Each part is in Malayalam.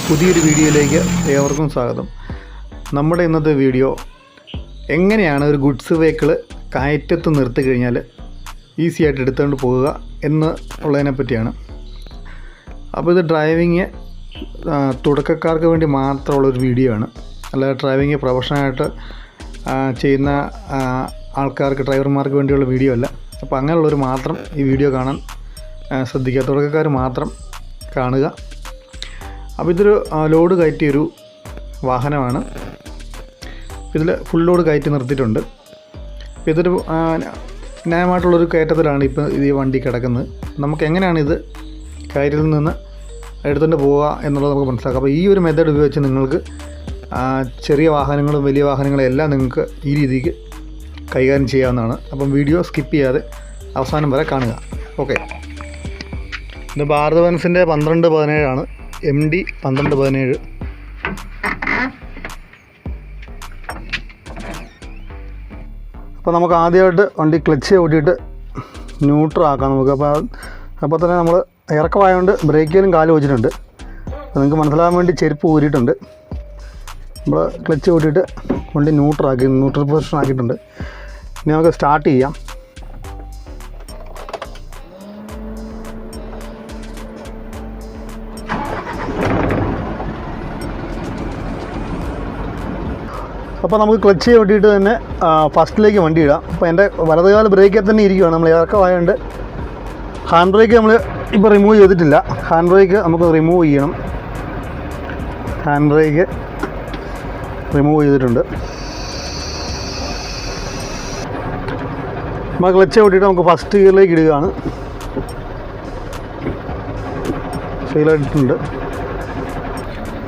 പുതിയൊരു വീഡിയോയിലേക്ക് ഏവർക്കും സ്വാഗതം. നമ്മുടെ ഇന്നത്തെ വീഡിയോ എങ്ങനെയാണ് ഒരു ഗുഡ്സ് വെഹിക്കിൾ കയറ്റത്ത് നിർത്തി കഴിഞ്ഞാൽ ഈസി ആയിട്ട് എടുത്തുകൊണ്ട് പോകുക എന്ന് ഉള്ളതിനെ പറ്റിയാണ്. അപ്പോൾ ഇത് ഡ്രൈവിങ് തുടക്കക്കാർക്ക് വേണ്ടി മാത്രമുള്ളൊരു വീഡിയോ ആണ്. അല്ലാതെ ഡ്രൈവിങ് പ്രൊഫഷണലായിട്ട് ചെയ്യുന്ന ആൾക്കാർക്ക്, ഡ്രൈവർമാർക്ക് വേണ്ടിയുള്ള വീഡിയോ അല്ല. അപ്പോൾ അങ്ങനെയുള്ളവർ മാത്രം ഈ വീഡിയോ കാണാൻ ശ്രദ്ധിക്കുക, തുടക്കക്കാർ മാത്രം കാണുക. അപ്പോൾ ഇതൊരു ലോഡ് കയറ്റിയൊരു വാഹനമാണ്. ഇതിൽ ഫുൾ ലോഡ് കയറ്റി നിർത്തിയിട്ടുണ്ട്. ഇതൊരു ന്യായമായിട്ടുള്ളൊരു കയറ്റത്തിലാണ് ഇപ്പോൾ ഈ വണ്ടി കിടക്കുന്നത്. നമുക്ക് എങ്ങനെയാണ് ഇത് കയറ്റിൽ നിന്ന് എടുത്തുകൊണ്ട് പോവുക എന്നുള്ളത് നമുക്ക് മനസ്സിലാക്കാം. അപ്പോൾ ഈ ഒരു മെത്തേഡ് ഉപയോഗിച്ച് നിങ്ങൾക്ക് ചെറിയ വാഹനങ്ങളും വലിയ വാഹനങ്ങളും എല്ലാം നിങ്ങൾക്ക് ഈ രീതിക്ക് കൈകാര്യം ചെയ്യാവുന്നതാണ്. അപ്പം വീഡിയോ സ്കിപ്പ് ചെയ്യാതെ അവസാനം വരെ കാണുക. ഓക്കെ, ഇത് ഭാരത് ബെൻസിൻ്റെ 1217 MD 1217. അപ്പോൾ നമുക്ക് ആദ്യമായിട്ട് വണ്ടി ക്ലച്ച് ഓടിയിട്ട് ന്യൂട്രൽ ആക്കാം നമുക്ക്. അപ്പോൾ തന്നെ നമ്മൾ ഇറക്കമായതുകൊണ്ട് ബ്രേക്കിലും കാല് വെച്ചിട്ടുണ്ട്. അപ്പോൾ നിങ്ങൾക്ക് മനസ്സിലാകാൻ വേണ്ടി ചെരുപ്പ് ഊരിയിട്ടുണ്ട്. നമ്മൾ ക്ലച്ച് ഓടിയിട്ട് വണ്ടി ന്യൂട്രൽ പൊസിഷൻ ആക്കിയിട്ടുണ്ട്. ഇനി നമുക്ക് സ്റ്റാർട്ട് ചെയ്യാം. അപ്പോൾ നമുക്ക് ക്ലച്ച് ഓട്ടിയിട്ട് തന്നെ ഫസ്റ്റിലേക്ക് വണ്ടി ഇടാം. അപ്പോൾ എൻ്റെ വലതുകാല ബ്രേക്കിൽ തന്നെ ഇരിക്കുകയാണ്. നമ്മൾ ഇറക്കമായതുകൊണ്ട് ഹാൻഡ് ബ്രേക്ക് നമ്മൾ ഇപ്പോൾ റിമൂവ് ചെയ്തിട്ടില്ല. ഹാൻഡ് ബ്രേക്ക് നമുക്ക് റിമൂവ് ചെയ്യണം. ഹാൻഡ് ബ്രേക്ക് റിമൂവ് ചെയ്തിട്ടുണ്ട്. നമ്മൾ ക്ലച്ച് ഓട്ടിയിട്ട് നമുക്ക് ഫസ്റ്റ് ഗിയറിലേക്ക് ഇടുകയാണ്. ഫീലായിട്ടുണ്ട്.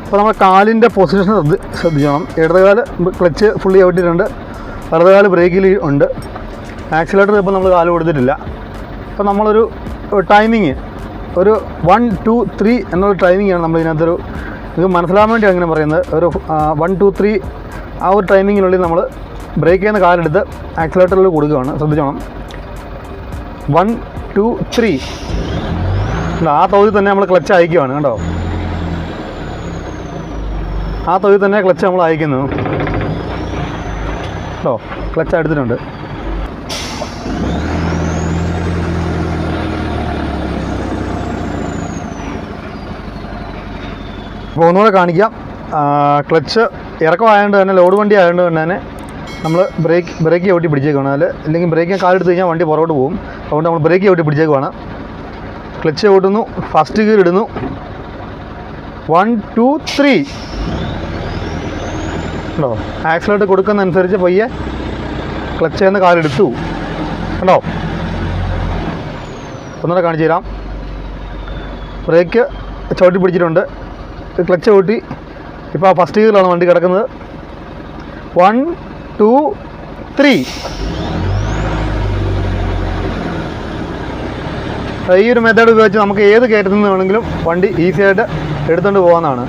അപ്പോൾ നമ്മൾ കാലിൻ്റെ പൊസിഷൻ ശ്രദ്ധിക്കണം. ഇടതുകാല് ക്ലച്ച് ഫുള്ളി ഔട്ടിട്ടുണ്ട്, വലതുകാല് ബ്രേക്കിൽ ഉണ്ട്. ആക്സിലേറ്റർ ഇപ്പോൾ നമ്മൾ കാല് കൊടുത്തിട്ടില്ല. അപ്പോൾ നമ്മളൊരു ടൈമിങ് ഒരു 1 2 3 എന്നുള്ള ടൈമിങ്ങാണ് നമ്മൾ ഇതിനകത്തൊരു നിങ്ങൾക്ക് മനസ്സിലാകാൻ വേണ്ടി അങ്ങനെ പറയുന്നത്. ഒരു 1 2 3 ആ ഒരു ടൈമിങ്ങിനുള്ളിൽ നമ്മൾ ബ്രേക്ക് ചെയ്യുന്ന കാലെടുത്ത് ആക്സിലേറ്ററിൽ കൊടുക്കുകയാണ്. ശ്രദ്ധിച്ചോണം. 1 2 3 ആ തോതിൽ തന്നെ നമ്മൾ ക്ലച്ച് അയക്കുകയാണ്. കണ്ടോ, ആ തോതിൽ തന്നെ ക്ലച്ച് നമ്മൾ അയക്കുന്നു. കേട്ടോ, ക്ലച്ച് എടുത്തിട്ടുണ്ട്. അപ്പോൾ ഒന്നുകൂടെ കാണിക്കാം. ക്ലച്ച് ഇറക്കമായതുകൊണ്ട് തന്നെ, ലോഡ് വണ്ടി ആയതുകൊണ്ട് തന്നെ നമ്മൾ ബ്രേക്ക് ചവിട്ടി പിടിച്ചേക്കണം. അല്ലെങ്കിൽ ബ്രേക്ക് കാലെടുത്ത് കഴിഞ്ഞാൽ വണ്ടി പുറകോട്ട് പോകും. അതുകൊണ്ട് നമ്മൾ ബ്രേക്ക് ചവിട്ടി പിടിച്ചേക്കുവാണ്. ക്ലച്ച് ചവിട്ടുന്നു, ഫസ്റ്റ് ഗിയർ ഇടുന്നു. 1 2 3 കണ്ടോ, ആക്സിലേറ്റർ കൊടുക്കുന്നതനുസരിച്ച് പയ്യെ ക്ലച്ച് ചെയ്യുന്ന കാലെടുത്തു. കണ്ടോ, ഒന്നുകൂടെ കാണിച്ചു തരാം. ബ്രേക്ക് ചവിട്ടി പിടിച്ചിട്ടുണ്ട്, ക്ലച്ച് ചവിട്ടി. ഇപ്പോൾ ആ ഫസ്റ്റ് ഗിയറിലാണ് വണ്ടി കിടക്കുന്നത്. 1 2 3 ഈ ഒരു മെത്തേഡ് ഉപയോഗിച്ച് നമുക്ക് ഏത് കയറ്റത്തിൽ നിന്ന് വേണമെങ്കിലും വണ്ടി ഈസി ആയിട്ട് എടുത്തുകൊണ്ട് പോകാവുന്നതാണ്.